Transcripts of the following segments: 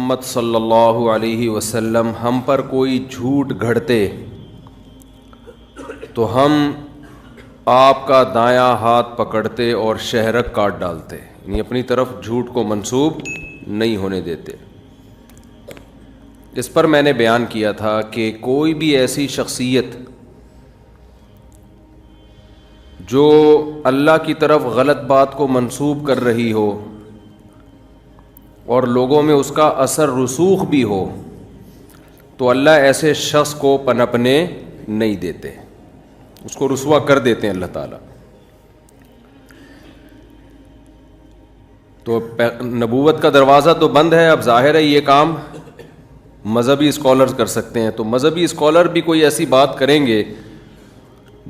محمد صلی اللہ علیہ وسلم ہم پر کوئی جھوٹ گھڑتے تو ہم آپ کا دایاں ہاتھ پکڑتے اور شہرک کاٹ ڈالتے، یعنی اپنی طرف جھوٹ کو منسوب نہیں ہونے دیتے۔ اس پر میں نے بیان کیا تھا کہ کوئی بھی ایسی شخصیت جو اللہ کی طرف غلط بات کو منسوب کر رہی ہو اور لوگوں میں اس کا اثر رسوخ بھی ہو تو اللہ ایسے شخص کو پنپنے نہیں دیتے، اس کو رسوا کر دیتے ہیں اللہ تعالیٰ۔ تو نبوت کا دروازہ تو بند ہے، اب ظاہر ہے یہ کام مذہبی اسکالرز کر سکتے ہیں، تو مذہبی اسکالر بھی کوئی ایسی بات کریں گے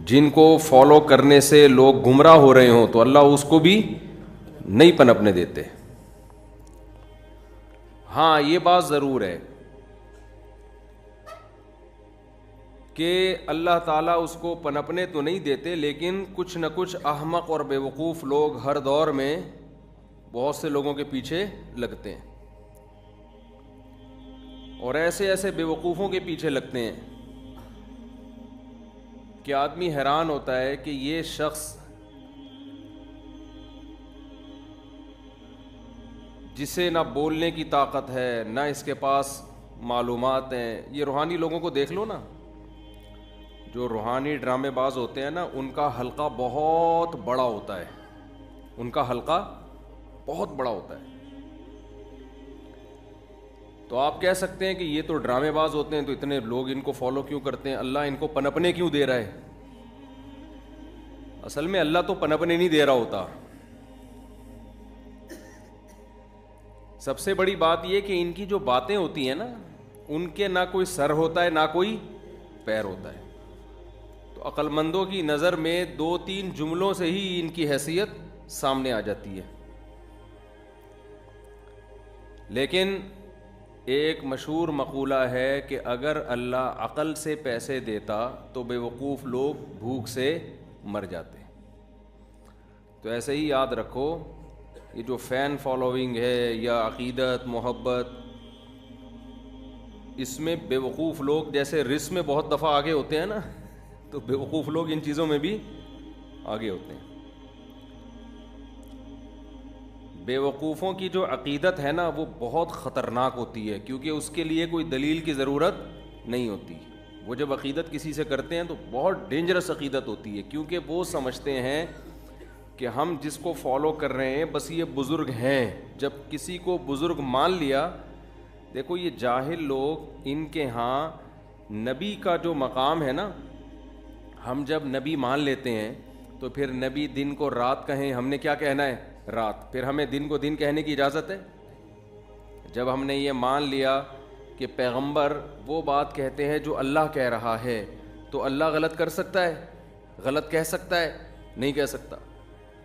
جن کو فالو کرنے سے لوگ گمراہ ہو رہے ہوں تو اللہ اس کو بھی نہیں پنپنے دیتے۔ ہاں یہ بات ضرور ہے کہ اللہ تعالیٰ اس کو پنپنے تو نہیں دیتے، لیکن کچھ نہ کچھ احمق اور بیوقوف لوگ ہر دور میں بہت سے لوگوں کے پیچھے لگتے ہیں، اور ایسے ایسے بیوقوفوں کے پیچھے لگتے ہیں کہ آدمی حیران ہوتا ہے کہ یہ شخص جسے نہ بولنے کی طاقت ہے نہ اس کے پاس معلومات ہیں۔ یہ روحانی لوگوں کو دیکھ لو نا، جو روحانی ڈرامے باز ہوتے ہیں نا، ان کا حلقہ بہت بڑا ہوتا ہے، ان کا حلقہ بہت بڑا ہوتا ہے۔ تو آپ کہہ سکتے ہیں کہ یہ تو ڈرامے باز ہوتے ہیں تو اتنے لوگ ان کو فالو کیوں کرتے ہیں، اللہ ان کو پنپنے کیوں دے رہا ہے؟ اصل میں اللہ تو پنپنے نہیں دے رہا ہوتا۔ سب سے بڑی بات یہ کہ ان کی جو باتیں ہوتی ہیں نا، ان کے نہ کوئی سر ہوتا ہے نہ کوئی پیر ہوتا ہے، تو عقل مندوں کی نظر میں 2-3 جملوں سے ہی ان کی حیثیت سامنے آ جاتی ہے۔ لیکن ایک مشہور مقولہ ہے کہ اگر اللہ عقل سے پیسے دیتا تو بے وقوف لوگ بھوک سے مر جاتے۔ تو ایسے ہی یاد رکھو، یہ جو فین فالوئنگ ہے یا عقیدت محبت، اس میں بے وقوف لوگ جیسے رس میں بہت دفعہ آگے ہوتے ہیں نا، تو بے وقوف لوگ ان چیزوں میں بھی آگے ہوتے ہیں۔ بے وقوفوں کی جو عقیدت ہے نا وہ بہت خطرناک ہوتی ہے، کیونکہ اس کے لیے کوئی دلیل کی ضرورت نہیں ہوتی۔ وہ جب عقیدت کسی سے کرتے ہیں تو بہت ڈینجرس عقیدت ہوتی ہے، کیونکہ وہ سمجھتے ہیں کہ ہم جس کو فالو کر رہے ہیں بس یہ بزرگ ہیں۔ جب کسی کو بزرگ مان لیا، دیکھو یہ جاہل لوگ، ان کے ہاں نبی کا جو مقام ہے نا، ہم جب نبی مان لیتے ہیں تو پھر نبی دن کو رات کہیں، ہم نے کیا کہنا ہے؟ رات۔ پھر ہمیں دن کو دن کہنے کی اجازت ہے؟ جب ہم نے یہ مان لیا کہ پیغمبر وہ بات کہتے ہیں جو اللہ کہہ رہا ہے، تو اللہ غلط کر سکتا ہے؟ غلط کہہ سکتا ہے؟ نہیں کہہ سکتا۔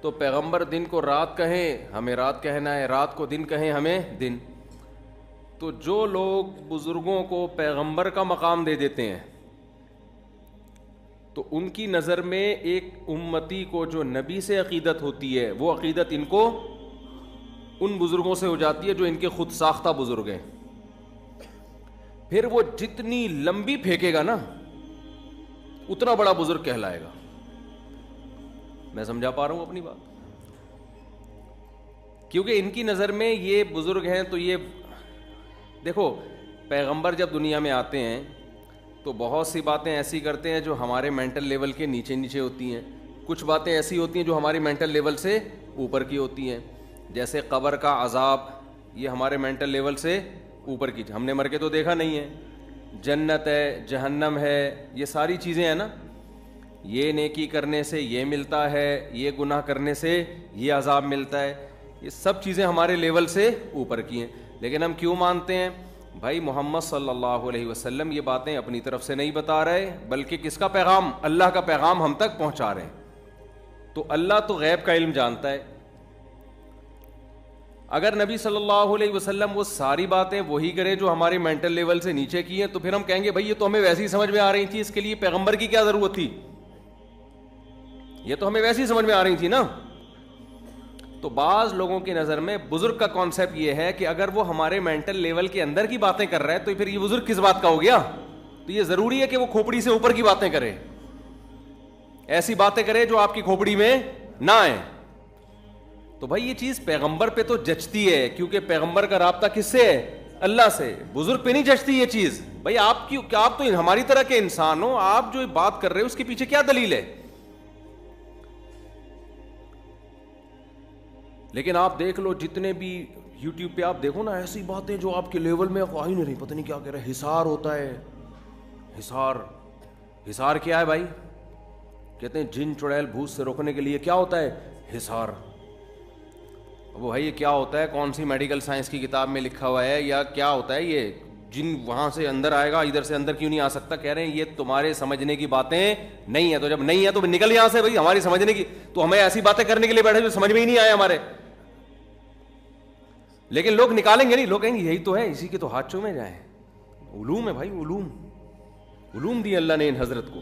تو پیغمبر دن کو رات کہیں، ہمیں رات کہنا ہے، رات کو دن کہیں، ہمیں دن۔ تو جو لوگ بزرگوں کو پیغمبر کا مقام دے دیتے ہیں تو ان کی نظر میں ایک امتی کو جو نبی سے عقیدت ہوتی ہے، وہ عقیدت ان کو ان بزرگوں سے ہو جاتی ہے جو ان کے خود ساختہ بزرگ ہیں۔ پھر وہ جتنی لمبی پھینکے گا نا اتنا بڑا بزرگ کہلائے گا۔ میں سمجھا پا رہا ہوں اپنی بات؟ کیونکہ ان کی نظر میں یہ بزرگ ہیں، تو یہ دیکھو پیغمبر جب دنیا میں آتے ہیں تو بہت سی باتیں ایسی کرتے ہیں جو ہمارے مینٹل لیول کے نیچے نیچے ہوتی ہیں، کچھ باتیں ایسی ہوتی ہیں جو ہماری مینٹل لیول سے اوپر کی ہوتی ہیں، جیسے قبر کا عذاب، یہ ہمارے مینٹل لیول سے اوپر کی، ہم نے مر کے تو دیکھا نہیں ہے۔ جنت ہے، جہنم ہے، یہ ساری چیزیں ہیں نا، یہ نیکی کرنے سے یہ ملتا ہے، یہ گناہ کرنے سے یہ عذاب ملتا ہے، یہ سب چیزیں ہمارے لیول سے اوپر کی ہیں۔ لیکن ہم کیوں مانتے ہیں؟ بھائی محمد صلی اللہ علیہ وسلم یہ باتیں اپنی طرف سے نہیں بتا رہے، بلکہ کس کا پیغام؟ اللہ کا پیغام ہم تک پہنچا رہے ہیں۔ تو اللہ تو غیب کا علم جانتا ہے۔ اگر نبی صلی اللہ علیہ وسلم وہ ساری باتیں وہی کرے جو ہمارے مینٹل لیول سے نیچے کی ہیں، تو پھر ہم کہیں گے بھائی یہ تو ہمیں ویسے ہی سمجھ میں آ رہی تھی، اس کے لیے پیغمبر کی کیا ضرورت تھی؟ یہ تو ہمیں ویسے ہی سمجھ میں آ رہی تھی نا۔ تو بعض لوگوں کی نظر میں بزرگ کا کانسیپٹ یہ ہے کہ اگر وہ ہمارے مینٹل لیول کے اندر کی باتیں کر رہا ہے تو پھر یہ بزرگ کس بات کا ہو گیا؟ تو یہ ضروری ہے کہ وہ کھوپڑی سے اوپر کی باتیں کرے، ایسی باتیں کرے جو آپ کی کھوپڑی میں نہ آئیں. تو بھائی یہ چیز پیغمبر پہ تو جچتی ہے، کیونکہ پیغمبر کا رابطہ کس سے ہے؟ اللہ سے. بزرگ پہ نہیں جچتی یہ چیز. بھائی آپ تو ہماری طرح کے انسان ہو، آپ جو بات کر رہے ہو اس کے پیچھے کیا دلیل ہے؟ لیکن آپ دیکھ لو جتنے بھی یوٹیوب پہ آپ دیکھو نا، ایسی باتیں جو آپ کے لیول میں آ ہی نہیں رہی، پتہ نہیں کیا کہہ رہے. حصار ہوتا ہے، حصار کیا ہے بھائی؟ کہتے ہیں جن چڑیل بھوت سے روکنے کے لیے کیا ہوتا ہے؟ حصار. وہ بھائی یہ کیا ہوتا ہے؟ کون سی میڈیکل سائنس کی کتاب میں لکھا ہوا ہے یا کیا ہوتا ہے یہ؟ جن وہاں سے اندر آئے گا، ادھر سے اندر کیوں نہیں آ سکتا؟ کہہ رہے ہیں یہ تمہارے سمجھنے کی باتیں نہیں ہے. تو جب نہیں ہے تو نکل یہاں سے بھائی. ہماری سمجھنے کی تو ہمیں ایسی باتیں کرنے کے لیے بیٹھے جو سمجھ میں ہی نہیں آئے ہمارے. لیکن لوگ نکالیں گے نہیں، لوگ کہیں گے یہی تو ہے، اسی کے تو ہاتھ چومے جائیں. علوم ہے بھائی، علوم دی اللہ نے ان حضرت کو.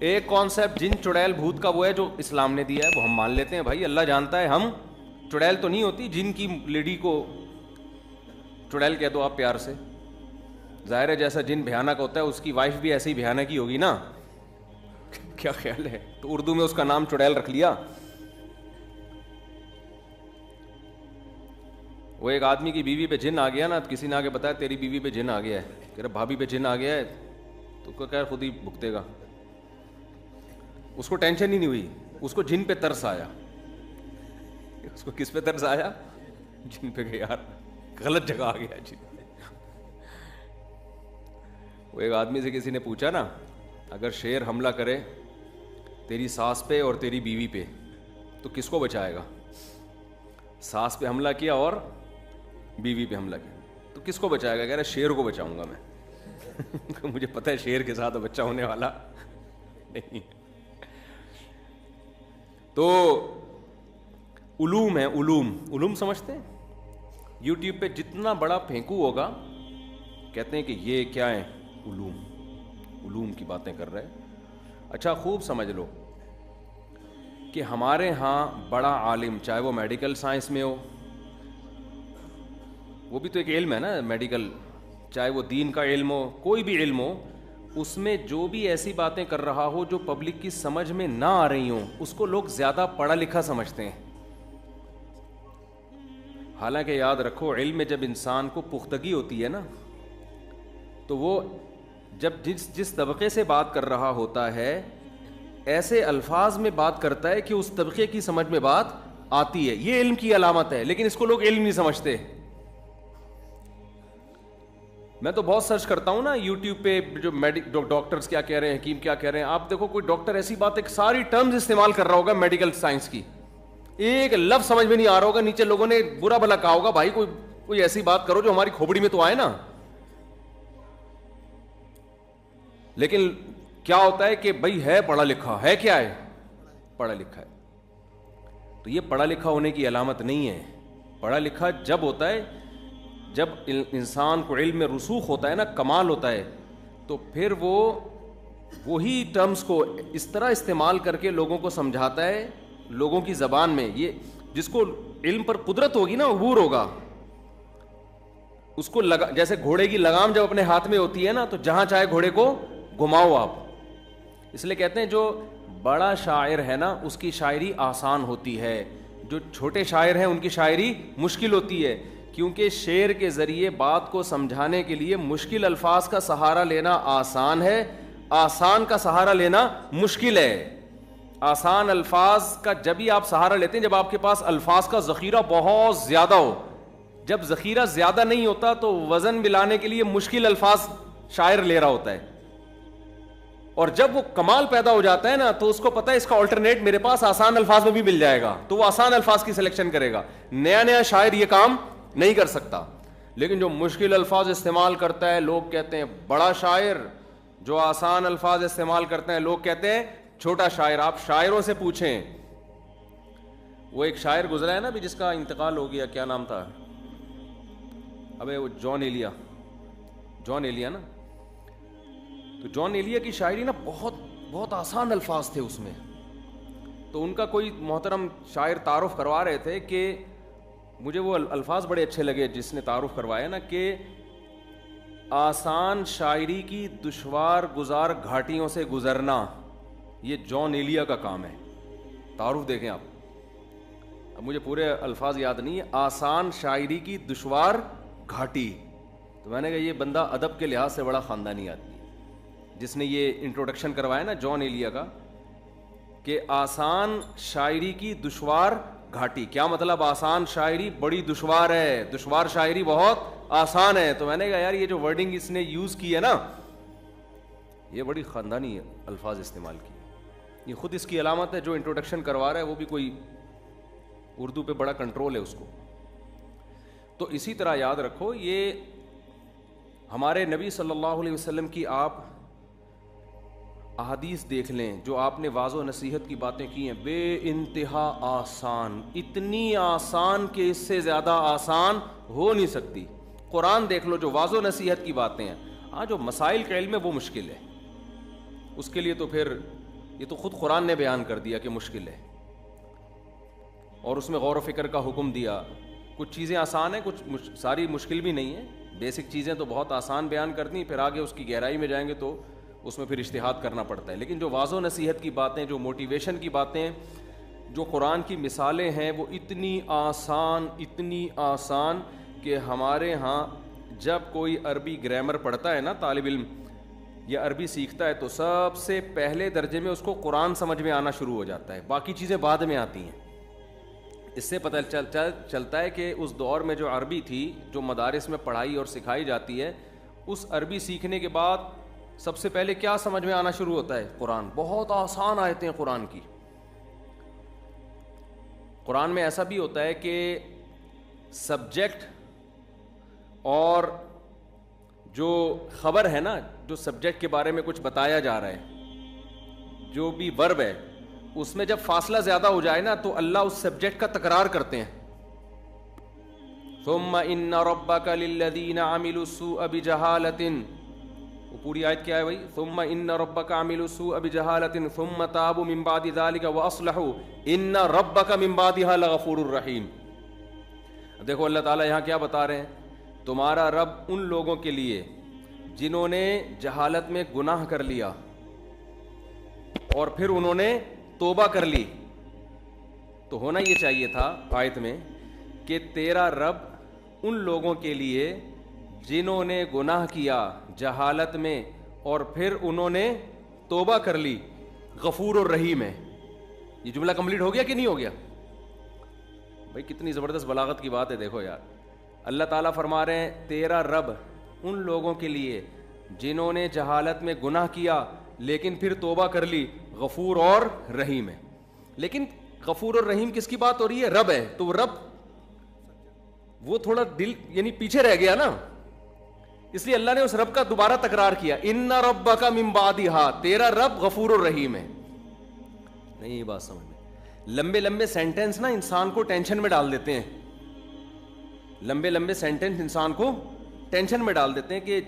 ایک کانسیپٹ جن چڑیل بھوت کا وہ ہے جو اسلام نے دیا ہے، وہ ہم مان لیتے ہیں بھائی اللہ جانتا ہے. ہم چڑیل تو نہیں ہوتی، جن کی لیڈی کو چڑیل کہہ دو آپ پیار سے. ظاہر ہے جیسا جن بھیانک ہوتا ہے اس کی وائف بھی ایسی ہی بھیانک ہی ہوگی نا. کیا خیال ہے؟ تو اردو میں اس کا نام چڑیل رکھ لیا. وہ ایک آدمی کی بیوی پہ جن آ گیا نا، کسی نے آگے بتایا تیری بیوی پہ جن آ گیا ہے، کہہ رہا بھابھی پہ جن آ گیا ہے، تو کہہ خود ہی بھگتے گا. اس کو ٹینشن ہی نہیں ہوئی، اس کو جن پہ ترس آیا. اس کو کس پہ ترس آیا؟ جن پہ. کہ یار غلط جگہ آ گیا جن. وہ ایک آدمی سے کسی نے پوچھا نا، اگر شیر حملہ کرے تیری ساس پہ اور تیری بیوی پہ تو کس کو بچائے گا؟ ساس پہ حملہ کیا اور بیوی پہ حملہ کیا تو کس کو بچائے گا؟ کہہ رہا شیر کو بچاؤں گا میں. مجھے پتہ ہے شیر کے ساتھ بچہ ہونے والا نہیں. تو علوم ہے، علوم سمجھتے ہیں. یوٹیوب پہ جتنا بڑا پھینکو ہوگا کہتے ہیں کہ یہ کیا ہے؟ علوم کی باتیں کر رہے. اچھا خوب سمجھ لو کہ ہمارے ہاں بڑا عالم، چاہے وہ میڈیکل سائنس میں ہو، وہ بھی تو ایک علم ہے نا میڈیکل، چاہے وہ دین کا علم ہو، کوئی بھی علم ہو، اس میں جو بھی ایسی باتیں کر رہا ہو جو پبلک کی سمجھ میں نہ آ رہی ہوں، اس کو لوگ زیادہ پڑھا لکھا سمجھتے ہیں. حالانکہ یاد رکھو علم میں جب انسان کو پختگی ہوتی ہے نا، تو وہ جب جس طبقے سے بات کر رہا ہوتا ہے ایسے الفاظ میں بات کرتا ہے کہ اس طبقے کی سمجھ میں بات آتی ہے. یہ علم کی علامت ہے، لیکن اس کو لوگ علم نہیں سمجھتے. میں تو بہت سرچ کرتا ہوں نا یوٹیوب پہ، جو ڈاکٹرز کیا کہہ رہے ہیں، حکیم کیا کہہ رہے ہیں. آپ دیکھو کوئی ڈاکٹر ایسی بات ایک ساری ٹرمز استعمال کر رہا ہوگا میڈیکل سائنس کی، ایک لفظ سمجھ میں نہیں آ رہا ہوگا، نیچے لوگوں نے برا بھلا کہا ہوگا بھائی کوئی ایسی بات کرو جو ہماری کھوپڑی میں تو آئے نا. لیکن کیا ہوتا ہے کہ بھائی ہے پڑھا لکھا ہے، کیا ہے؟ پڑھا لکھا ہے. تو یہ پڑھا لکھا ہونے کی علامت نہیں ہے. پڑھا لکھا جب ہوتا ہے جب انسان کو علم میں رسوخ ہوتا ہے نا، کمال ہوتا ہے، تو پھر وہ وہی ٹرمز کو اس طرح استعمال کر کے لوگوں کو سمجھاتا ہے لوگوں کی زبان میں. یہ جس کو علم پر قدرت ہوگی نا، عبور ہوگا، اس کو جیسے گھوڑے کی لگام جب اپنے ہاتھ میں ہوتی ہے نا، تو جہاں چاہے گھوڑے کو گھماؤ آپ. اس لیے کہتے ہیں جو بڑا شاعر ہے نا اس کی شاعری آسان ہوتی ہے، جو چھوٹے شاعر ہیں ان کی شاعری مشکل ہوتی ہے، کیونکہ شعر کے ذریعے بات کو سمجھانے کے لیے مشکل الفاظ کا سہارا لینا آسان ہے، آسان کا سہارا لینا مشکل ہے. آسان الفاظ کا جب ہی آپ سہارا لیتے ہیں جب آپ کے پاس الفاظ کا ذخیرہ بہت زیادہ ہو. جب ذخیرہ زیادہ نہیں ہوتا تو وزن ملانے کے لیے مشکل الفاظ شاعر لے رہا ہوتا ہے، اور جب وہ کمال پیدا ہو جاتا ہے نا تو اس کو پتہ ہے اس کا آلٹرنیٹ میرے پاس آسان الفاظ میں بھی مل جائے گا، تو وہ آسان الفاظ کی سلیکشن کرے گا. نیا شاعر یہ کام نہیں کر سکتا. لیکن جو مشکل الفاظ استعمال کرتا ہے لوگ کہتے ہیں بڑا شاعر، جو آسان الفاظ استعمال کرتے ہیں لوگ کہتے ہیں چھوٹا شاعر. آپ شاعروں سے پوچھیں. وہ ایک شاعر گزرا ہے نا بھی جس کا انتقال ہو گیا، کیا نام تھا؟ ابے وہ جان ایلیا نا. تو جان ایلیا کی شاعری نا بہت آسان الفاظ تھے اس میں. تو ان کا کوئی محترم شاعر تعارف کروا رہے تھے کہ مجھے وہ الفاظ بڑے اچھے لگے جس نے تعارف کروایا نا کہ آسان شاعری کی دشوار گزار گھاٹیوں سے گزرنا یہ جان ایلیا کا کام ہے. تعارف دیکھیں آپ, اب مجھے پورے الفاظ یاد نہیں ہے. آسان شاعری کی دشوار گھاٹی, تو میں نے کہا یہ بندہ ادب کے لحاظ سے بڑا خاندانی آدمی ہے جس نے یہ انٹروڈکشن کروایا نا جان ایلیا کا, کہ آسان شاعری کی دشوار گھاٹی. کیا مطلب؟ آسان شاعری بڑی دشوار ہے, دشوار شاعری بہت آسان ہے. تو میں نے کہا یار یہ جو ورڈنگ اس نے یوز کی ہے نا, یہ بڑی خاندانی الفاظ استعمال کی. یہ خود اس کی علامت ہے. جو انٹروڈکشن کروا رہا ہے وہ بھی کوئی اردو پہ بڑا کنٹرول ہے اس کو. تو اسی طرح یاد رکھو, یہ ہمارے نبی صلی اللہ علیہ وسلم کی آپ احادیث دیکھ لیں جو آپ نے واضح و نصیحت کی باتیں کی ہیں, بے انتہا آسان, اتنی آسان کہ اس سے زیادہ آسان ہو نہیں سکتی. قرآن دیکھ لو جو واضح و نصیحت کی باتیں ہیں. ہاں جو مسائل کا علم ہے وہ مشکل ہے, اس کے لیے تو پھر یہ تو خود قرآن نے بیان کر دیا کہ مشکل ہے, اور اس میں غور و فکر کا حکم دیا. کچھ چیزیں آسان ہیں, کچھ ساری مشکل بھی نہیں ہیں. بیسک چیزیں تو بہت آسان بیان کر دیں, پھر آگے اس کی گہرائی میں جائیں گے تو اس میں پھر اجتہاد کرنا پڑتا ہے. لیکن جو واضح و نصیحت کی باتیں, جو موٹیویشن کی باتیں, جو قرآن کی مثالیں ہیں, وہ اتنی آسان کہ ہمارے ہاں جب کوئی عربی گرامر پڑھتا ہے نا طالب علم یا عربی سیکھتا ہے, تو سب سے پہلے درجے میں اس کو قرآن سمجھ میں آنا شروع ہو جاتا ہے, باقی چیزیں بعد میں آتی ہیں. اس سے پتہ چلتا ہے کہ اس دور میں جو عربی تھی, جو مدارس میں پڑھائی اور سکھائی جاتی ہے, اس عربی سیکھنے کے بعد سب سے پہلے کیا سمجھ میں آنا شروع ہوتا ہے؟ قرآن. بہت آسان آیتیں قرآن کی. قرآن میں ایسا بھی ہوتا ہے کہ سبجیکٹ اور جو خبر ہے نا, جو سبجیکٹ کے بارے میں کچھ بتایا جا رہا ہے, جو بھی ورب ہے, اس میں جب فاصلہ زیادہ ہو جائے نا تو اللہ اس سبجیکٹ کا تکرار کرتے ہیں. ثم ان ربک للذین عملوا السوء بجہالۃ, وہ پوری آیت کیا ہے بھائی؟ ثم ان ربک عملوا السوء بجہالۃ ثم تابوا من بعد ذلک واصلحوا ان ربک من بعدها لغفور الرحیم. دیکھو اللہ تعالیٰ یہاں کیا بتا رہے ہیں, تمہارا رب ان لوگوں کے لیے جنہوں نے جہالت میں گناہ کر لیا اور پھر انہوں نے توبہ کر لی. تو ہونا یہ چاہیے تھا آیت میں کہ تیرا رب ان لوگوں کے لیے جنہوں نے گناہ کیا جہالت میں اور پھر انہوں نے توبہ کر لی, غفور الرحیم ہے. یہ جملہ کمپلیٹ ہو گیا کہ نہیں ہو گیا بھائی؟ کتنی زبردست بلاغت کی بات ہے. دیکھو یار, اللہ تعالیٰ فرما رہے ہیں تیرا رب ان لوگوں کے لیے جنہوں نے جہالت میں گناہ کیا لیکن پھر توبہ کر لی, غفور اور رحیم ہے. لیکن غفور اور رحیم کس کی بات ہو رہی ہے؟ رب ہے. تو رب وہ تھوڑا دل یعنی پیچھے رہ گیا نا, اس لیے اللہ نے اس رب کا دوبارہ تکرار کیا, ان ربک من بعدھا, تیرا رب غفور الرحیم ہے. نہیں, یہ بات سمجھ میں, لمبے لمبے سینٹنس نا انسان کو ٹینشن میں ڈال دیتے ہیں. لمبے لمبے سینٹنس انسان کو ٹینشن میں ڈال دیتے ہیں. کہ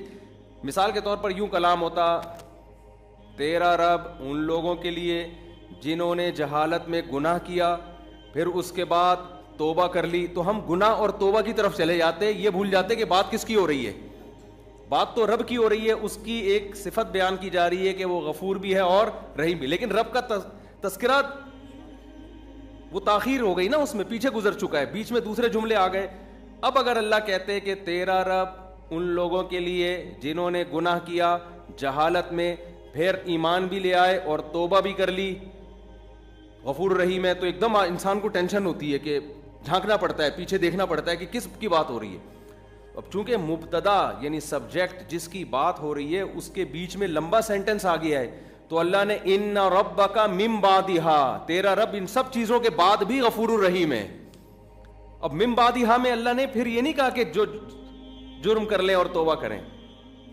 مثال کے طور پر یوں کلام ہوتا, تیرا رب ان لوگوں کے لیے جنہوں نے جہالت میں گناہ کیا پھر اس کے بعد توبہ کر لی. تو ہم گناہ اور توبہ کی طرف چلے جاتے, یہ بھول جاتے کہ بات کس کی ہو رہی ہے. بات تو رب کی ہو رہی ہے, اس کی ایک صفت بیان کی جا رہی ہے کہ وہ غفور بھی ہے اور رحیم بھی. لیکن رب کا تذکرہ وہ تاخیر ہو گئی نا, اس میں پیچھے گزر چکا ہے, بیچ میں دوسرے جملے آ گئے. اب اگر اللہ کہتے کہ تیرا رب ان لوگوں کے لیے جنہوں نے گناہ کیا جہالت میں پھر ایمان بھی لے آئے اور توبہ بھی کر لی, غفور رحیم ہے, تو ایک دم انسان کو ٹینشن ہوتی ہے کہ جھانکنا پڑتا ہے, پیچھے دیکھنا پڑتا ہے کہ کس کی بات ہو رہی ہے. اب چونکہ مبتدا یعنی سبجیکٹ جس کی بات ہو رہی ہے اس کے بیچ میں لمبا سینٹنس آ گیا ہے, تو اللہ نے ان ربک من بعدھا, تیرا رب ان سب چیزوں کے بعد بھی غفور الرحیم ہے. اب من بعدھا میں اللہ نے پھر یہ نہیں کہا کہ جو جرم کر لیں اور توبہ کریں,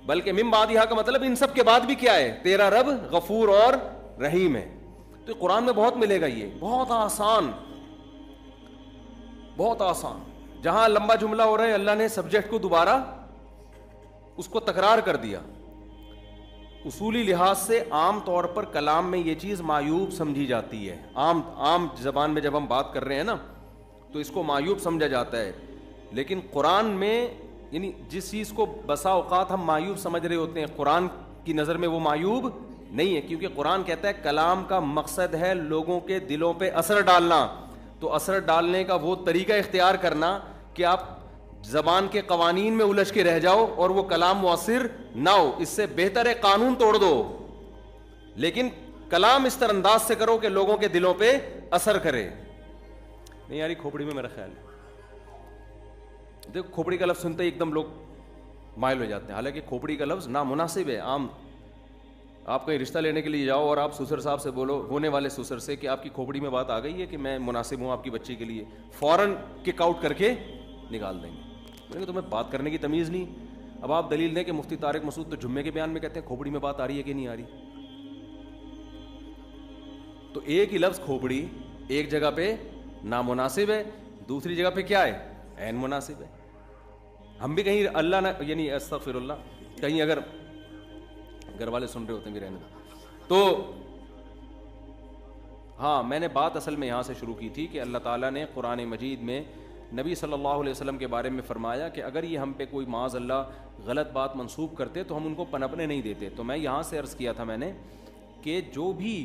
بلکہ من بعدھا کا مطلب ان سب کے بعد بھی کیا ہے, تیرا رب غفور اور رحیم ہے. تو قرآن میں بہت ملے گا, یہ بہت آسان, بہت آسان. جہاں لمبا جملہ ہو رہا ہے اللہ نے سبجیکٹ کو دوبارہ اس کو تکرار کر دیا. اصولی لحاظ سے عام طور پر کلام میں یہ چیز معیوب سمجھی جاتی ہے. عام زبان میں جب ہم بات کر رہے ہیں نا تو اس کو معیوب سمجھا جاتا ہے, لیکن قرآن میں یعنی جس چیز کو بسا اوقات ہم معیوب سمجھ رہے ہوتے ہیں, قرآن کی نظر میں وہ معیوب نہیں ہے, کیونکہ قرآن کہتا ہے کلام کا مقصد ہے لوگوں کے دلوں پہ اثر ڈالنا. تو اثر ڈالنے کا وہ طریقہ اختیار کرنا کہ آپ زبان کے قوانین میں الجھ کے رہ جاؤ اور وہ کلام مؤثر نہ ہو. اس سے بہتر ہے قانون توڑ دو, لیکن کلام اس طرح انداز سے کرو کہ لوگوں کے دلوں پہ اثر کرے. نہیں یاری کھوپڑی میں میرا خیال ہے, دیکھو کھوپڑی کا لفظ سنتے ہی ایک دم لوگ مائل ہو جاتے ہیں, حالانکہ کھوپڑی کا لفظ نامناسب ہے. عام آپ کہیں رشتہ لینے کے لیے جاؤ اور آپ سسر صاحب سے بولو, ہونے والے سسر سے, کہ آپ کی کھوپڑی میں بات آ گئی ہے کہ میں مناسب ہوں آپ کی بچی کے لیے, فوراً کک آؤٹ کر کے نکال دیں گے. تمہیں بات کرنے کی تمیز نہیں. اب آپ دلیل دیں کہ مفتی طارق مسعود تو جمعے کے بیان میں کہتے ہیں کھوپڑی میں بات آ رہی ہے کہ نہیں آ رہی. تو ایک ہی لفظ کھوپڑی ایک جگہ پہ نامناسب ہے, دوسری جگہ پہ کیا ہے, عین مناسب ہے. ہم بھی کہیں اللہ نہ یعنی استغفر اللہ, کہیں اگر گھر والے سن رہے ہوتے ہیں بھی رہنے تو ہاں, میں نے بات اصل میں یہاں سے شروع کی تھی کہ اللہ تعالیٰ نے قرآن مجید میں نبی صلی اللہ علیہ وسلم کے بارے میں فرمایا کہ اگر یہ ہم پہ کوئی معاذ اللہ غلط بات منسوب کرتے تو ہم ان کو پنپنے نہیں دیتے. تو میں یہاں سے عرض کیا تھا میں نے کہ جو بھی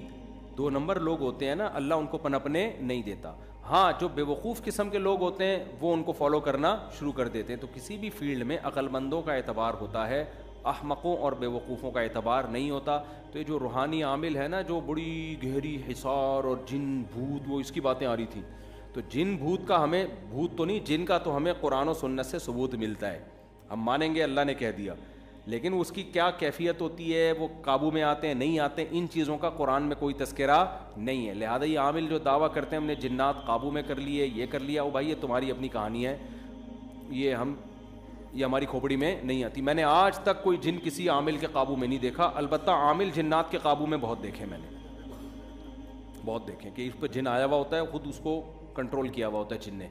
2 نمبر لوگ ہوتے ہیں نا, اللہ ان کو پنپنے نہیں دیتا. ہاں, جو بے وقوف قسم کے لوگ ہوتے ہیں وہ ان کو فالو کرنا شروع کر دیتے ہیں. تو کسی بھی فیلڈ میں عقل مندوں کا اعتبار ہوتا ہے, احمقوں اور بے وقوفوں کا اعتبار نہیں ہوتا. تو یہ جو روحانی عامل ہے نا, جو بڑی گہری حصار اور جن بھوت, وہ اس کی باتیں آ رہی تھیں, تو جن بھوت کا ہمیں, بھوت تو نہیں, جن کا تو ہمیں قرآن و سنت سے ثبوت ملتا ہے. ہم مانیں گے اللہ نے کہہ دیا, لیکن اس کی کیا کیفیت ہوتی ہے, وہ قابو میں آتے ہیں نہیں آتے, ان چیزوں کا قرآن میں کوئی تذکرہ نہیں ہے. لہذا یہ عامل جو دعویٰ کرتے ہیں ہم نے جنات قابو میں کر لیے, یہ کر لیا, او بھائی یہ تمہاری اپنی کہانی ہے, یہ ہماری کھوپڑی میں نہیں آتی. میں نے آج تک کوئی جن کسی عامل کے قابو میں نہیں دیکھا. البتہ عامل جنات کے قابو میں بہت دیکھے, میں نے بہت دیکھے کہ اس پہ جن آیا ہوا ہوتا ہے, خود اس کو کنٹرول کیا ہوا ہوتا ہے جن نے.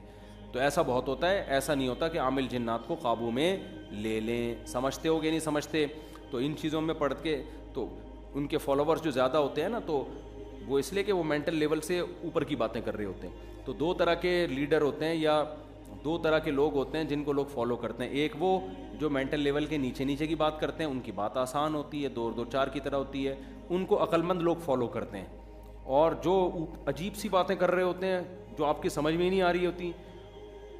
تو ایسا بہت ہوتا ہے, ایسا نہیں ہوتا کہ عامل جنات کو قابو میں لے لیں. سمجھتے ہو کہ نہیں سمجھتے؟ تو ان چیزوں میں پڑھ کے تو ان کے فالوورز جو زیادہ ہوتے ہیں نا, تو وہ اس لیے کہ وہ مینٹل لیول سے اوپر کی باتیں کر رہے ہوتے ہیں. تو 2 طرح کے لیڈر ہوتے ہیں یا 2 طرح کے لوگ ہوتے ہیں جن کو لوگ فالو کرتے ہیں. ایک وہ جو مینٹل لیول کے نیچے کی بات کرتے ہیں, ان کی بات آسان ہوتی ہے, 2 4 کی طرح ہوتی ہے, ان کو عقل مند لوگ فالو کرتے ہیں. اور جو عجیب سی باتیں کر رہے ہوتے ہیں جو آپ کی سمجھ میں ہی نہیں آ رہی ہوتی,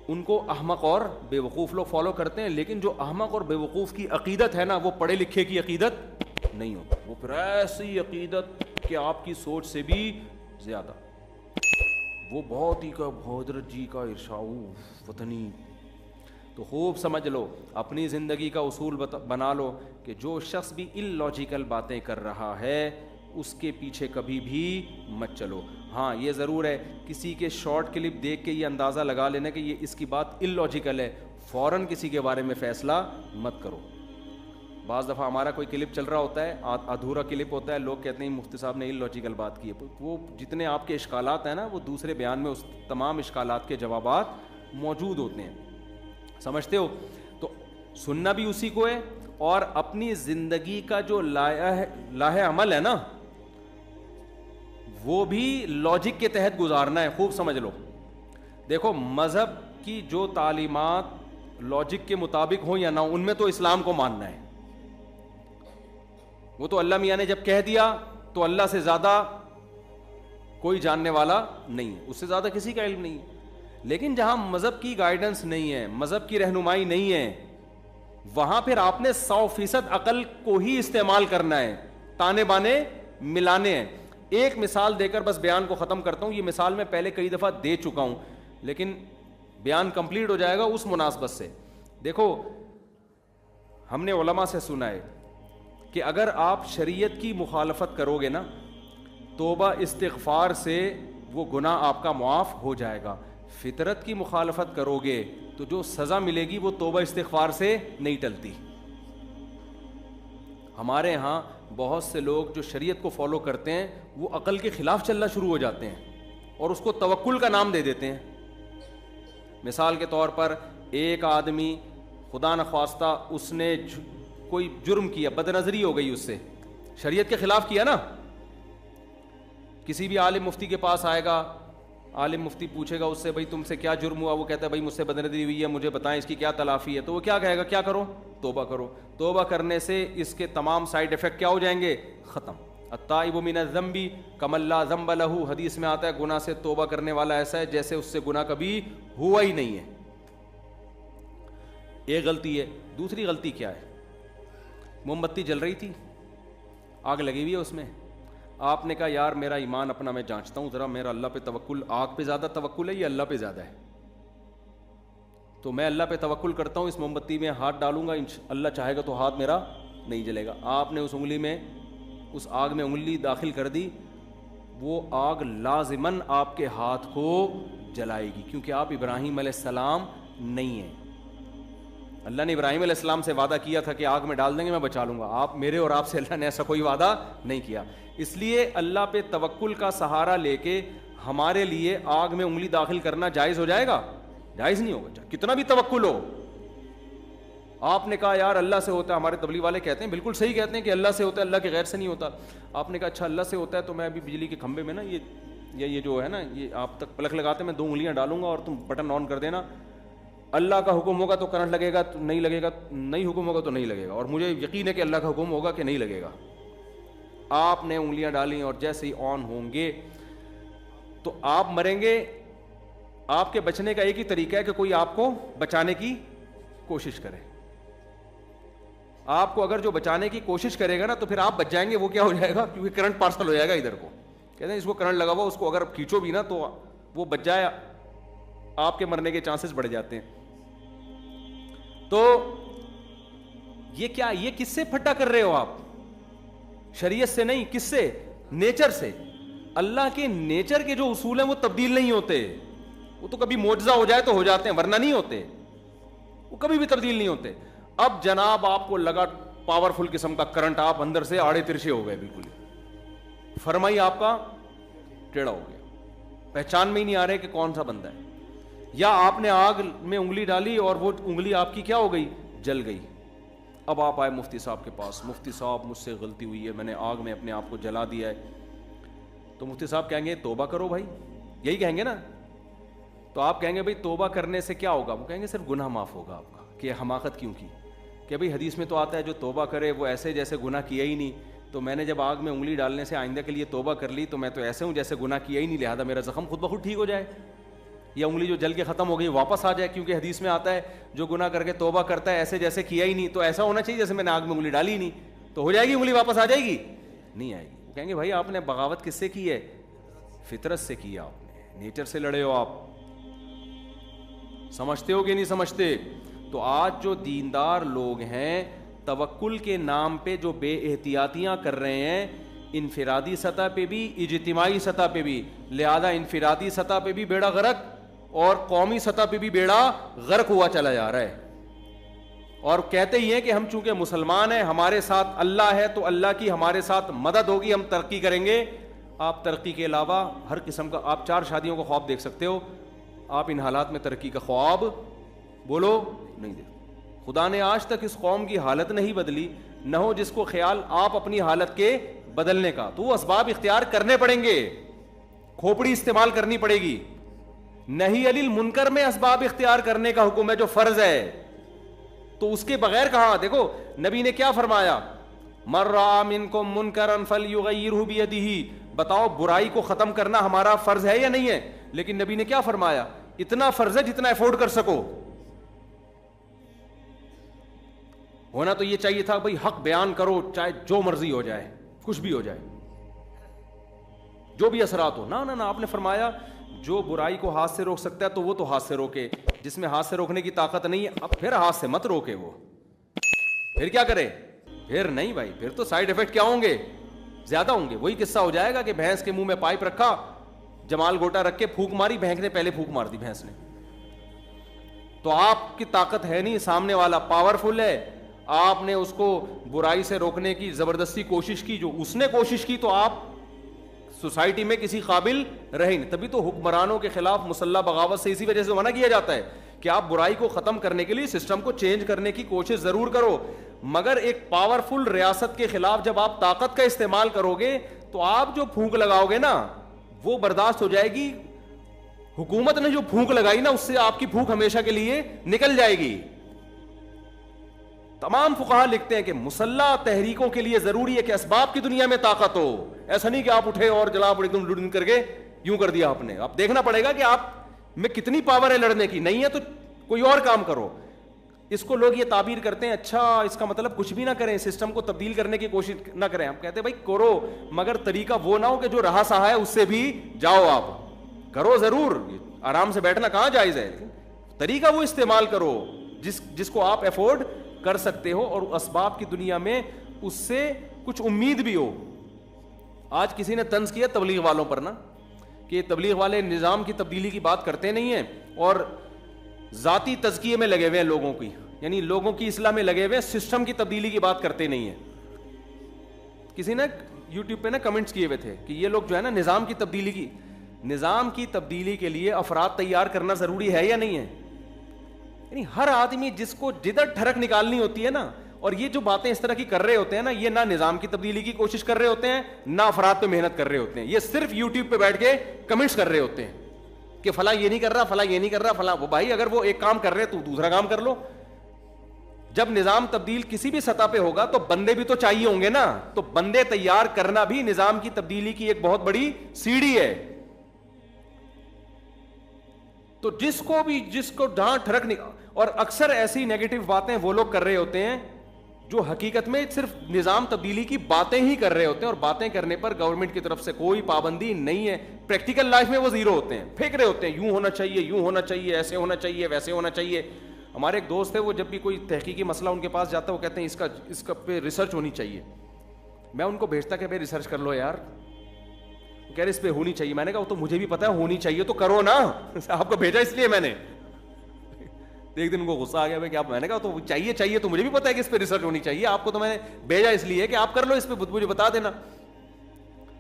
ان کو احمق اور بے وقوف لوگ فالو کرتے ہیں. لیکن جو احمق اور بے وقوف کی عقیدت ہے نا, وہ پڑھے لکھے کی عقیدت نہیں ہوتی. وہ پھر ایسی عقیدت کہ آپ کی سوچ سے بھی زیادہ, وہ بہت ہی کا حضرت جی کا ارشاد وطنی. تو خوب سمجھ لو, اپنی زندگی کا اصول بنا لو کہ جو شخص بھی ان لاجیکل باتیں کر رہا ہے اس کے پیچھے کبھی بھی مت چلو. ہاں یہ ضرور ہے, کسی کے شارٹ کلپ دیکھ کے یہ اندازہ لگا لینا کہ یہ اس کی بات ان لاجیکل ہے, فوراً کسی کے بارے میں فیصلہ مت کرو. بعض دفعہ ہمارا کوئی کلپ چل رہا ہوتا ہے, ادھورا کلپ ہوتا ہے, لوگ کہتے ہیں مفتی صاحب نے ان لاجیکل بات کی ہے. وہ جتنے آپ کے اشکالات ہیں نا, وہ دوسرے بیان میں اس تمام اشکالات کے جوابات موجود ہوتے ہیں. سمجھتے ہو؟ تو سننا بھی اسی کو ہے, اور اپنی زندگی کا جو لاہ عمل ہے نا, وہ بھی لاجک کے تحت گزارنا ہے. خوب سمجھ لو. دیکھو مذہب کی جو تعلیمات لاجک کے مطابق ہوں یا نہ ہوں, ان میں تو اسلام کو ماننا ہے. وہ تو اللہ میاں نے جب کہہ دیا تو اللہ سے زیادہ کوئی جاننے والا نہیں ہے, اس سے زیادہ کسی کا علم نہیں ہے. لیکن جہاں مذہب کی گائیڈنس نہیں ہے, مذہب کی رہنمائی نہیں ہے, وہاں پھر آپ نے 100% عقل کو ہی استعمال کرنا ہے, تانے بانے ملانے ہیں. ایک مثال دے کر بس بیان کو ختم کرتا ہوں. یہ مثال میں پہلے کئی دفعہ دے چکا ہوں, لیکن بیان کمپلیٹ ہو جائے گا اس مناسبت سے. دیکھو ہم نے علماء سے سنا ہے کہ اگر آپ شریعت کی مخالفت کرو گے نا, توبہ استغفار سے وہ گناہ آپ کا معاف ہو جائے گا. فطرت کی مخالفت کرو گے تو جو سزا ملے گی وہ توبہ استغفار سے نہیں ٹلتی. ہمارے ہاں بہت سے لوگ جو شریعت کو فالو کرتے ہیں وہ عقل کے خلاف چلنا شروع ہو جاتے ہیں اور اس کو توکل کا نام دے دیتے ہیں. مثال کے طور پر ایک آدمی خدا نخواستہ اس نے کوئی جرم کیا, بد نظری ہو گئی اس سے, شریعت کے خلاف کیا نا. کسی بھی عالم مفتی کے پاس آئے گا, عالم مفتی پوچھے گا اس سے بھائی تم سے کیا جرم ہوا, وہ کہتا ہے بھائی مجھ سے بدنظری ہوئی ہے, مجھے بتائیں اس کی کیا تلافی ہے. تو وہ کیا کہے گا, کیا کرو, توبہ کرو. توبہ کرنے سے اس کے تمام سائیڈ افیکٹ کیا ہو جائیں گے, ختم. التائب من الذنب کمن لا ذنب لہ, حدیث میں آتا ہے گناہ سے توبہ کرنے والا ایسا ہے جیسے اس سے گناہ کبھی ہوا ہی نہیں ہے. ایک غلطی ہے. دوسری غلطی کیا ہے, موم بتی جل رہی تھی, آگ لگی ہوئی ہے اس میں, آپ نے کہا یار میرا ایمان اپنا میں جانچتا ہوں ذرا, میرا اللہ پہ توکل, آگ پہ زیادہ توکل ہے یا اللہ پہ زیادہ ہے؟ تو میں اللہ پہ توکل کرتا ہوں, اس موم بتی میں ہاتھ ڈالوں گا, اللہ چاہے گا تو ہاتھ میرا نہیں جلے گا. آپ نے اس انگلی میں, اس آگ میں انگلی داخل کر دی, وہ آگ لازماً آپ کے ہاتھ کو جلائے گی, کیونکہ آپ ابراہیم علیہ السلام نہیں ہیں. اللہ نے ابراہیم علیہ السلام سے وعدہ کیا تھا کہ آگ میں ڈال دیں گے میں بچا لوں گا, آپ میرے اور آپ سے اللہ نے ایسا کوئی وعدہ نہیں کیا. اس لیے اللہ پہ توکل کا سہارا لے کے ہمارے لیے آگ میں انگلی داخل کرنا جائز ہو جائے گا؟ جائز نہیں ہوگا, کتنا بھی توکل ہو. آپ نے کہا یار اللہ سے ہوتا ہے, ہمارے تبلیغ والے کہتے ہیں, بالکل صحیح کہتے ہیں کہ اللہ سے ہوتا ہے, اللہ کے غیر سے نہیں ہوتا. آپ نے کہا اچھا اللہ سے ہوتا ہے تو میں ابھی بجلی کے کھمبے میں نا یہ جو ہے نا, یہ آپ تک پلک لگاتے میں 2 انگلیاں ڈالوں گا اور تم بٹن آن کر دینا, اللہ کا حکم ہوگا تو کرنٹ لگے گا, نہیں لگے گا, نہیں حکم ہوگا تو نہیں لگے گا, اور مجھے یقین ہے کہ اللہ کا حکم ہوگا کہ نہیں لگے گا. آپ نے انگلیاں ڈالیں اور جیسے ہی آن ہوں گے تو آپ مریں گے. آپ کے بچنے کا ایک ہی طریقہ ہے کہ کوئی آپ کو بچانے کی کوشش کرے. آپ کو اگر جو بچانے کی کوشش کرے گا نا تو پھر آپ بچ جائیں گے, وہ کیا ہو جائے گا, کیونکہ کرنٹ پارسل ہو جائے گا ادھر کو. کہتے ہیں اس کو کرنٹ لگا ہوا, اس کو اگر کھینچو بھی نا تو وہ بچ جائے, آپ کے مرنے کے چانسز بڑھ جاتے ہیں. تو یہ کیا, یہ کس سے پھٹا کر رہے ہو آپ؟ شریعت سے نہیں, کس سے؟ نیچر سے. اللہ کے نیچر کے جو اصول ہیں وہ تبدیل نہیں ہوتے, وہ تو کبھی معجزہ ہو جائے تو ہو جاتے ہیں, ورنہ نہیں ہوتے, وہ کبھی بھی تبدیل نہیں ہوتے. اب جناب آپ کو لگا پاورفل قسم کا کرنٹ, آپ اندر سے آڑے ترچھے ہو گئے, بالکل فرمائی آپ کا ٹیڑھا ہو گیا, پہچان میں ہی نہیں آ رہے کہ کون سا بندہ ہے. یا آپ نے آگ میں انگلی ڈالی اور وہ انگلی آپ کی کیا ہو گئی, جل گئی. اب آپ آئے مفتی صاحب کے پاس, مفتی صاحب مجھ سے غلطی ہوئی ہے, میں نے آگ میں اپنے آپ کو جلا دیا ہے. تو مفتی صاحب کہیں گے توبہ کرو بھائی, یہی کہیں گے نا. تو آپ کہیں گے بھائی توبہ کرنے سے کیا ہوگا؟ وہ کہیں گے صرف گناہ معاف ہوگا آپ کا. کہ حماقت کیوں کی, کہ بھائی حدیث میں تو آتا ہے جو توبہ کرے وہ ایسے جیسے گناہ کیا ہی نہیں. تو میں نے جب آگ میں انگلی ڈالنے سے آئندہ کے لیے توبہ کر لی تو میں تو ایسے ہوں جیسے گناہ کیا ہی نہیں, لہٰذا میرا زخم خود بخود ٹھیک ہو جائے, یا انگلی جو جل کے ختم ہو گئی واپس آ جائے, کیونکہ حدیث میں آتا ہے جو گناہ کر کے توبہ کرتا ہے ایسے جیسے کیا ہی نہیں. تو ایسا ہونا چاہیے جیسے میں نے آگ میں انگلی ڈالی ہی نہیں, تو ہو جائے گی انگلی واپس آ جائے گی؟ نہیں آئے گی. وہ کہیں گے بھائی آپ نے بغاوت کس سے کی ہے؟ فطرت سے کی, آپ نے نیچر سے لڑے ہو. آپ سمجھتے ہو کہ نہیں سمجھتے؟ تو آج جو دیندار لوگ ہیں توکل کے نام پہ جو بے احتیاطیاں کر رہے ہیں, انفرادی سطح پہ بھی اجتماعی سطح پہ بھی, لہذا انفرادی سطح پہ بھی بیڑا غرق اور قومی سطح پہ بھی بیڑا غرق ہوا چلا جا رہا ہے. اور کہتے ہی ہیں کہ ہم چونکہ مسلمان ہیں, ہمارے ساتھ اللہ ہے تو اللہ کی ہمارے ساتھ مدد ہوگی, ہم ترقی کریں گے. آپ ترقی کے علاوہ ہر قسم کا, آپ 4 شادیوں کا خواب دیکھ سکتے ہو, آپ ان حالات میں ترقی کا خواب بولو نہیں دیکھ. خدا نے آج تک اس قوم کی حالت نہیں بدلی, نہ ہو جس کو خیال آپ اپنی حالت کے بدلنے کا. تو وہ اسباب اختیار کرنے پڑیں گے, کھوپڑی استعمال کرنی پڑے گی. نہی علی المنکر میں اسباب اختیار کرنے کا حکم ہے جو فرض ہے, تو اس کے بغیر کہاں؟ دیکھو نبی نے کیا فرمایا, من رأى منکم منکرا فلیغیرہ بیدہ. بتاؤ برائی کو ختم کرنا ہمارا فرض ہے یا نہیں ہے؟ لیکن نبی نے کیا فرمایا, اتنا فرض ہے جتنا افورڈ کر سکو. ہونا تو یہ چاہیے تھا بھائی حق بیان کرو چاہے جو مرضی ہو جائے, کچھ بھی ہو جائے, جو بھی اثرات ہو. نہ آپ نے فرمایا جو برائی کو ہاتھ سے روک سکتا ہے تو وہ تو ہاتھ سے روکے, جس میں ہاتھ سے روکنے کی طاقت نہیں ہے اب پھر ہاتھ سے مت روکے. وہ پھر کیا کرے؟ پھر نہیں بھائی, پھر تو سائیڈ افیکٹ کیا ہوں گے؟ زیادہ ہوں گے. وہی قصہ ہو جائے گا کہ بھینس کے منہ میں پائپ رکھا, جمال گوٹا رکھ کے پھونک ماری, بھینس نے پہلے پھونک مار دی بھینس نے. تو آپ کی طاقت ہے نہیں, سامنے والا پاورفل ہے, آپ نے اس کو برائی سے روکنے کی زبردستی کوشش کی, جو اس نے کوشش کی تو آپ سوسائٹی میں کسی قابل رہے نہیں. تبھی تو حکمرانوں کے خلاف مسلح بغاوت سے اسی وجہ سے منع کیا جاتا ہے کہ آپ برائی کو ختم کرنے کے لیے سسٹم کو چینج کرنے کی کوشش ضرور کرو, مگر ایک پاورفل ریاست کے خلاف جب آپ طاقت کا استعمال کرو گے تو آپ جو پھونک لگاؤ گے نا وہ برداشت ہو جائے گی. حکومت نے جو پھونک لگائی نا اس سے آپ کی پھونک ہمیشہ کے لیے نکل جائے گی. تمام فقہا لکھتے ہیں کہ مسلح تحریکوں کے لیے ضروری ہے کہ اسباب کی دنیا میں طاقت ہو. ایسا نہیں کہ آپ اٹھے اور جناب ایک دم لڑن کر کے یوں کر دیا آپ نے. آپ دیکھنا پڑے گا کہ آپ میں کتنی پاور ہے لڑنے کی. نہیں ہے تو کوئی اور کام کرو. اس کو لوگ یہ تعبیر کرتے ہیں اچھا اس کا مطلب کچھ بھی نہ کریں, سسٹم کو تبدیل کرنے کی کوشش نہ کریں. ہم کہتے ہیں بھائی کرو, مگر طریقہ وہ نہ ہو کہ جو رہا سہا ہے اس سے بھی جاؤ. آپ کرو ضرور, آرام سے بیٹھنا کہاں جائز ہے, طریقہ وہ استعمال کرو جس کو آپ افورڈ کر سکتے ہو اور اسباب کی دنیا میں اس سے کچھ امید بھی ہو. آج کسی نے طنز کیا تبلیغ والوں پر نا کہ تبلیغ والے نظام کی تبدیلی کی بات کرتے نہیں ہیں اور ذاتی تزکیے میں لگے ہوئے ہیں لوگوں کی, یعنی لوگوں کی اصلاح میں لگے ہوئے ہیں, سسٹم کی تبدیلی کی بات کرتے نہیں ہیں. کسی نے یوٹیوب پہ نا کمنٹس کیے ہوئے تھے کہ یہ لوگ جو ہے نا نظام کی تبدیلی کے لیے افراد تیار کرنا ضروری ہے یا نہیں ہے. یعنی ہر آدمی جس کو جدھر ٹھڑک نکالنی ہوتی ہے نا, اور یہ جو باتیں اس طرح کی کر رہے ہوتے ہیں نا, یہ نہ نظام کی تبدیلی کی کوشش کر رہے ہوتے ہیں نہ افراد پہ محنت کر رہے ہوتے ہیں. یہ صرف یوٹیوب پہ بیٹھ کے کمنٹس کر رہے ہوتے ہیں کہ فلاں یہ نہیں کر رہا, فلاں یہ نہیں کر رہا, فلاں وہ. بھائی اگر وہ ایک کام کر رہے تو دوسرا کام کر لو. جب نظام تبدیل کسی بھی سطح پہ ہوگا تو بندے بھی تو چاہیے ہوں گے نا, تو بندے تیار کرنا بھی نظام کی تبدیلی کی ایک بہت بڑی سیڑھی ہے. تو جس کو جہاں ٹھڑک اور اکثر ایسی نیگیٹو باتیں وہ لوگ کر رہے ہوتے ہیں جو حقیقت میں صرف نظام تبدیلی کی باتیں ہی کر رہے ہوتے ہیں, اور باتیں کرنے پر گورنمنٹ کی طرف سے کوئی پابندی نہیں ہے. پریکٹیکل لائف میں وہ زیرو ہوتے ہیں, پھینک رہے ہوتے ہیں یوں ہونا چاہیے, یوں ہونا چاہیے, ایسے ہونا چاہیے, ویسے ہونا چاہیے. ہمارے ایک دوست ہے, وہ جب بھی کوئی تحقیقی مسئلہ ان کے پاس جاتا ہے وہ کہتے ہیں اس کا پہ ریسرچ ہونی چاہیے. میں ان کو بھیجتا کہ بھائی ریسرچ کر لو یار, کہہ رہے اس پہ ہونی چاہیے. میں نے کہا وہ تو مجھے بھی پتا ہے ہونی چاہیے تو کرو نا, آپ کو بھیجا اس لیے میں نے. ایک دن ان کو غصہ آ گیا بھائی کیا, میں نے کہا تو چاہیے تو مجھے بھی پتا ہے کہ اس پہ ریسرچ ہونی چاہیے, آپ کو تو میں نے بھیجا اس لیے کہ آپ کر لو, اس پہ مجھے بتا دینا.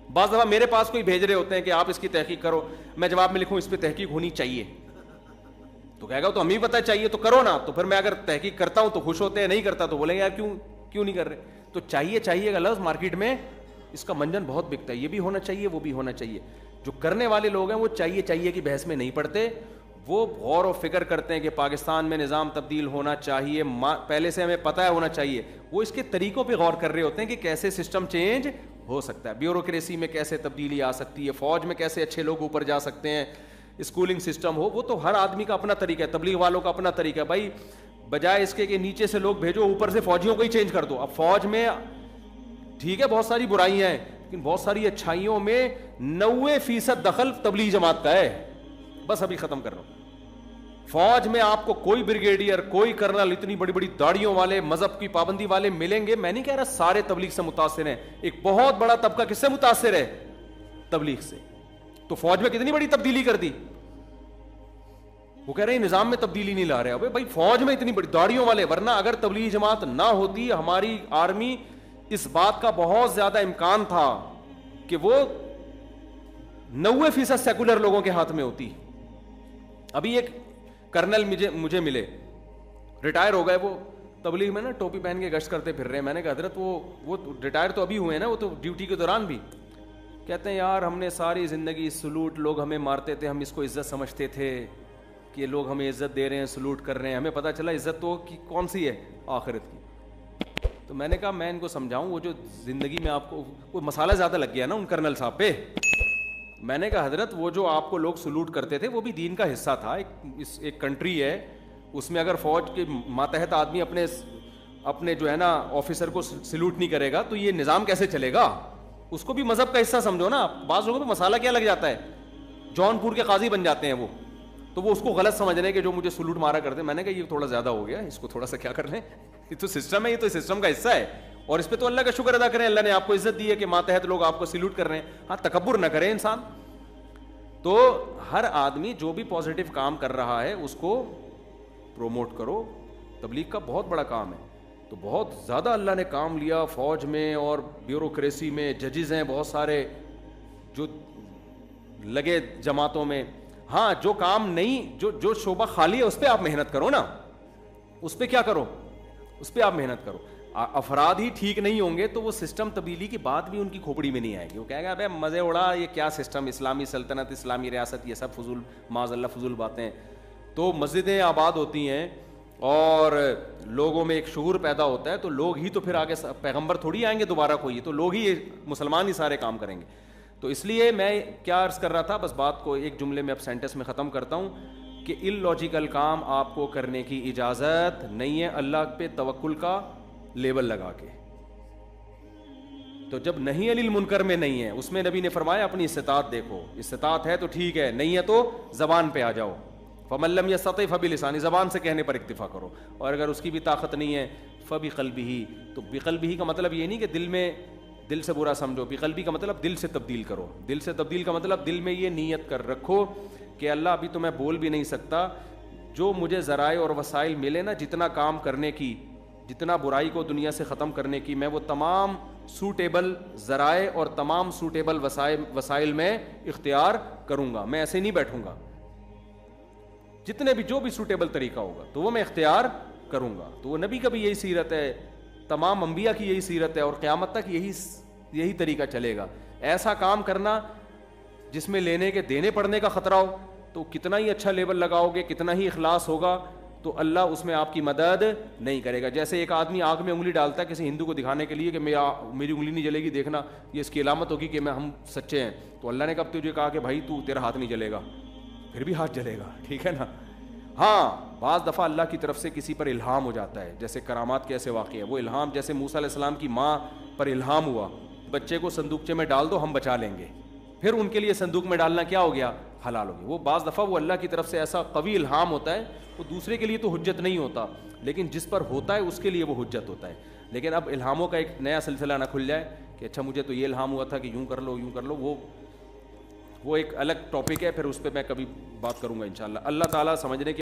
بعض دفعہ میرے پاس کوئی بھیج رہے ہوتے ہیں کہ آپ اس کی تحقیق کرو, میں جواب میں لکھوں اس پہ تحقیق ہونی چاہیے, تو کہے گا تو ہمیں پتا چاہیے تو کرو نا. تو پھر میں اگر تحقیق کرتا ہوں تو خوش ہوتے ہیں, نہیں کرتا تو بولیں گے یار کیوں نہیں کر رہے. تو چاہیے کا لفظ مارکیٹ میں اس کا منجن بہت بکتا ہے, یہ بھی ہونا چاہیے وہ بھی ہونا چاہیے. جو کرنے والے لوگ ہیں وہ چاہیے کی بحث میں نہیں پڑتے, وہ غور و فکر کرتے ہیں کہ پاکستان میں نظام تبدیل ہونا چاہیے, پہلے سے ہمیں پتہ ہے ہونا چاہیے. وہ اس کے طریقوں پہ غور کر رہے ہوتے ہیں کہ کیسے سسٹم چینج ہو سکتا ہے, بیوروکریسی میں کیسے تبدیلی آ سکتی ہے, فوج میں کیسے اچھے لوگ اوپر جا سکتے ہیں, اسکولنگ سسٹم ہو. وہ تو ہر آدمی کا اپنا طریقہ ہے, تبلیغ والوں کا اپنا طریقہ ہے. بھائی بجائے اس کے کہ نیچے سے لوگ بھیجو, اوپر سے فوجیوں کو ہی چینج کر دو. اب فوج میں ٹھیک ہے بہت ساری برائیاں ہیں, لیکن بہت ساری اچھائیوں میں 90% دخل تبلیغ جماعت کا ہے. بس ابھی ختم کر رہا ہوں. فوج میں آپ کو کوئی بریگیڈیئر, کوئی کرنل, اتنی بڑی بڑی داڑیوں والے, مذہب کی پابندی والے ملیں گے. میں نہیں کہہ رہا سارے تبلیغ سے متاثر ہیں, ایک بہت بڑا طبقہ کس سے متاثر ہے, تبلیغ سے. تو فوج میں کتنی بڑی تبدیلی کر دی. وہ کہہ رہے ہیں نظام میں تبدیلی نہیں لا رہے. بھائی فوج میں اتنی بڑی داڑیوں والے, ورنہ اگر تبلیغ جماعت نہ ہوتی ہماری آرمی, اس بات کا بہت زیادہ امکان تھا کہ وہ 90% سیکولر لوگوں کے ہاتھ میں ہوتی. ابھی ایک کرنل مجھے ملے, ریٹائر ہو گئے, وہ تبلیغ میں نا ٹوپی پہن کے گشت کرتے پھر رہے ہیں. میں نے کہا حضرت وہ ریٹائر تو ابھی ہوئے ہیں نا, وہ تو ڈیوٹی کے دوران بھی کہتے ہیں یار ہم نے ساری زندگی سلوٹ, لوگ ہمیں مارتے تھے, ہم اس کو عزت سمجھتے تھے کہ لوگ ہمیں عزت دے رہے ہیں, سلوٹ کر رہے ہیں, ہمیں پتہ چلا عزت تو کون سی ہے, آخرت کی. تو میں نے کہا میں ان کو سمجھاؤں, وہ جو زندگی میں آپ کو وہ مسالہ زیادہ لگ گیا نا ان کرنل صاحب پہ. میں نے کہا حضرت وہ جو آپ کو لوگ سلوٹ کرتے تھے وہ بھی دین کا حصہ تھا. ایک کنٹری ہے, اس میں اگر فوج کے ماتحت آدمی اپنے جو ہے نا آفیسر کو سلوٹ نہیں کرے گا تو یہ نظام کیسے چلے گا. اس کو بھی مذہب کا حصہ سمجھو نا. بعض لوگوں پہ مسالہ کیا لگ جاتا ہے, جون پور کے قاضی بن جاتے ہیں وہ, تو وہ اس کو غلط سمجھ رہے ہیں کہ جو مجھے سلوٹ مارا کرتے ہیں. میں نے کہا یہ تھوڑا زیادہ ہو گیا, اس کو تھوڑا سا کیا کر لیں, یہ تو سسٹم ہے, یہ تو سسٹم کا حصہ ہے, اور اس پہ تو اللہ کا شکر ادا کریں, اللہ نے آپ کو عزت دی ہے کہ ماتحت لوگ آپ کو سلوٹ کر رہے ہیں. ہاں تکبر نہ کرے انسان. تو ہر آدمی جو بھی پازیٹیو کام کر رہا ہے اس کو پروموٹ کرو. تبلیغ کا بہت بڑا کام ہے. تو بہت زیادہ اللہ نے کام لیا فوج میں اور بیوروکریسی میں. ججز ہیں بہت سارے جو لگے جماعتوں میں. ہاں جو کام نہیں, جو شعبہ خالی ہے اس پہ آپ محنت کرو نا, اس پہ کیا کرو, اس پہ آپ محنت کرو. افراد ہی ٹھیک نہیں ہوں گے تو وہ سسٹم تبدیلی کی بات بھی ان کی کھوپڑی میں نہیں آئے گی. وہ کہے گا ابے مزے اڑا, یہ کیا سسٹم, اسلامی سلطنت, اسلامی ریاست, یہ سب فضول, معاذ اللہ فضول باتیں. تو مسجدیں آباد ہوتی ہیں اور لوگوں میں ایک شعور پیدا ہوتا ہے, تو لوگ ہی تو پھر آگے, پیغمبر تھوڑی آئیں گے دوبارہ کوئی, تو لوگ ہی, مسلمان ہی سارے کام کریں گے. تو اس لیے میں کیا عرض کر رہا تھا, بس بات کو ایک جملے میں اب سینٹنس میں ختم کرتا ہوں کہ ان لاجیکل کام آپ کو کرنے کی اجازت نہیں ہے اللہ پہ توکل کا لیبل لگا کے. تو جب نہیں علی المنکر میں نہیں ہے, اس میں نبی نے فرمایا اپنی استطاعت دیکھو, استطاعت ہے تو ٹھیک ہے, نہیں ہے تو زبان پہ آ جاؤ. فمن لم یستطع فبلسانہ, زبان سے کہنے پر اکتفا کرو, اور اگر اس کی بھی طاقت نہیں ہے فبقلبہ, تو بقلبہ کا مطلب یہ نہیں کہ دل میں, دل سے برا سمجھو, بقلبہ کا مطلب دل سے تبدیل کرو. دل سے تبدیل کا مطلب دل میں یہ نیت کر رکھو کہ اللہ ابھی تو میں بول بھی نہیں سکتا, جو مجھے ذرائع اور وسائل ملے نا, جتنا کام کرنے کی, جتنا برائی کو دنیا سے ختم کرنے کی, میں وہ تمام سوٹیبل ذرائع اور تمام سوٹیبل وسائل میں اختیار کروں گا. میں ایسے نہیں بیٹھوں گا, جتنے بھی جو بھی سوٹیبل طریقہ ہوگا تو وہ میں اختیار کروں گا. تو وہ نبی کا بھی یہی سیرت ہے, تمام انبیاء کی یہی سیرت ہے, اور قیامت تک یہی طریقہ چلے گا. ایسا کام کرنا جس میں لینے کے دینے پڑنے کا خطرہ ہو, تو کتنا ہی اچھا لیبل لگاؤ گے, کتنا ہی اخلاص ہوگا, تو اللہ اس میں آپ کی مدد نہیں کرے گا. جیسے ایک آدمی آگ میں انگلی ڈالتا ہے کسی ہندو کو دکھانے کے لیے کہ میری انگلی نہیں جلے گی, دیکھنا یہ اس کی علامت ہوگی کہ ہم سچے ہیں. تو اللہ نے کب تجھے کہا کہ بھائی تو تیرا ہاتھ نہیں جلے گا, پھر بھی ہاتھ جلے گا, ٹھیک ہے نا. ہاں بعض دفعہ اللہ کی طرف سے کسی پر الہام ہو جاتا ہے, جیسے کرامات کے ایسے واقع ہے, وہ الہام جیسے موسیٰ علیہ السلام کی ماں پر الہام ہوا, بچے کو صندوقچے میں ڈال دو ہم بچا لیں گے, پھر ان کے لیے صندوق میں ڈالنا کیا ہو گیا, حلال ہو گیا. وہ بعض دفعہ وہ اللہ کی طرف سے ایسا قوی الہام ہوتا ہے, وہ دوسرے کے لیے تو حجت نہیں ہوتا, لیکن جس پر ہوتا ہے اس کے لیے وہ حجت ہوتا ہے. لیکن اب الہاموں کا ایک نیا سلسلہ نہ کھل جائے کہ اچھا مجھے تو یہ الہام ہوا تھا کہ یوں کر لو, وہ ایک الگ ٹاپک ہے, پھر اس پہ میں کبھی بات کروں گا انشاءاللہ. اللہ تعالیٰ سمجھنے کے